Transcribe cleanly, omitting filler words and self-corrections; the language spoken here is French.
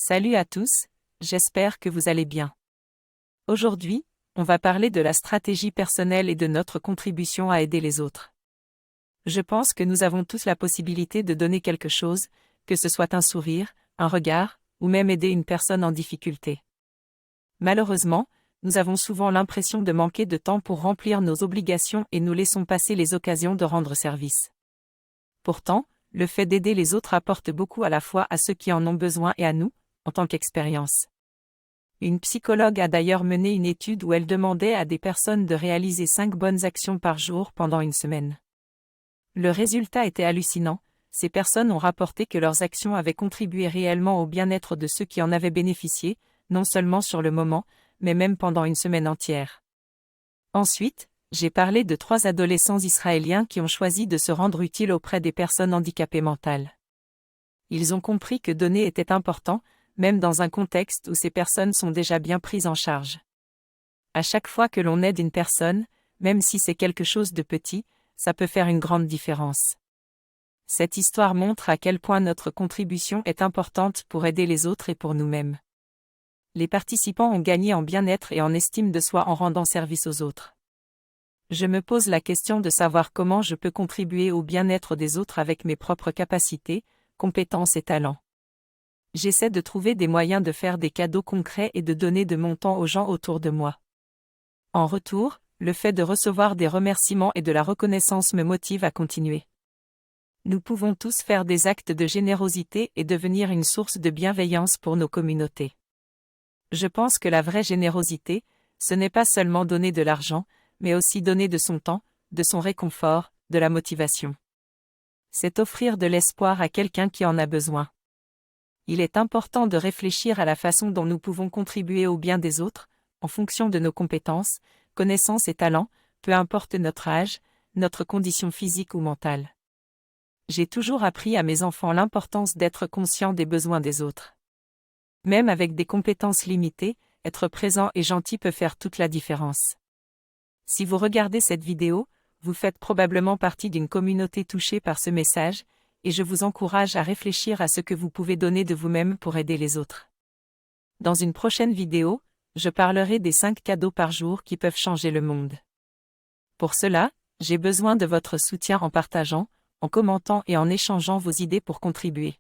Salut à tous, j'espère que vous allez bien. Aujourd'hui, on va parler de la stratégie personnelle et de notre contribution à aider les autres. Je pense que nous avons tous la possibilité de donner quelque chose, que ce soit un sourire, un regard, ou même aider une personne en difficulté. Malheureusement, nous avons souvent l'impression de manquer de temps pour remplir nos obligations et nous laissons passer les occasions de rendre service. Pourtant, le fait d'aider les autres apporte beaucoup à la fois à ceux qui en ont besoin et à nous, en tant qu'expérience. Une psychologue a d'ailleurs mené une étude où elle demandait à des personnes de réaliser 5 bonnes actions par jour pendant une semaine. Le résultat était hallucinant, ces personnes ont rapporté que leurs actions avaient contribué réellement au bien-être de ceux qui en avaient bénéficié, non seulement sur le moment, mais même pendant une semaine entière. Ensuite, j'ai parlé de 3 adolescents israéliens qui ont choisi de se rendre utiles auprès des personnes handicapées mentales. Ils ont compris que donner était important, même dans un contexte où ces personnes sont déjà bien prises en charge. À chaque fois que l'on aide une personne, même si c'est quelque chose de petit, ça peut faire une grande différence. Cette histoire montre à quel point notre contribution est importante pour aider les autres et pour nous-mêmes. Les participants ont gagné en bien-être et en estime de soi en rendant service aux autres. Je me pose la question de savoir comment je peux contribuer au bien-être des autres avec mes propres capacités, compétences et talents. J'essaie de trouver des moyens de faire des cadeaux concrets et de donner de mon temps aux gens autour de moi. En retour, le fait de recevoir des remerciements et de la reconnaissance me motive à continuer. Nous pouvons tous faire des actes de générosité et devenir une source de bienveillance pour nos communautés. Je pense que la vraie générosité, ce n'est pas seulement donner de l'argent, mais aussi donner de son temps, de son réconfort, de la motivation. C'est offrir de l'espoir à quelqu'un qui en a besoin. Il est important de réfléchir à la façon dont nous pouvons contribuer au bien des autres, en fonction de nos compétences, connaissances et talents, peu importe notre âge, notre condition physique ou mentale. J'ai toujours appris à mes enfants l'importance d'être conscient des besoins des autres. Même avec des compétences limitées, être présent et gentil peut faire toute la différence. Si vous regardez cette vidéo, vous faites probablement partie d'une communauté touchée par ce message, et je vous encourage à réfléchir à ce que vous pouvez donner de vous-même pour aider les autres. Dans une prochaine vidéo, je parlerai des 5 cadeaux par jour qui peuvent changer le monde. Pour cela, j'ai besoin de votre soutien en partageant, en commentant et en échangeant vos idées pour contribuer.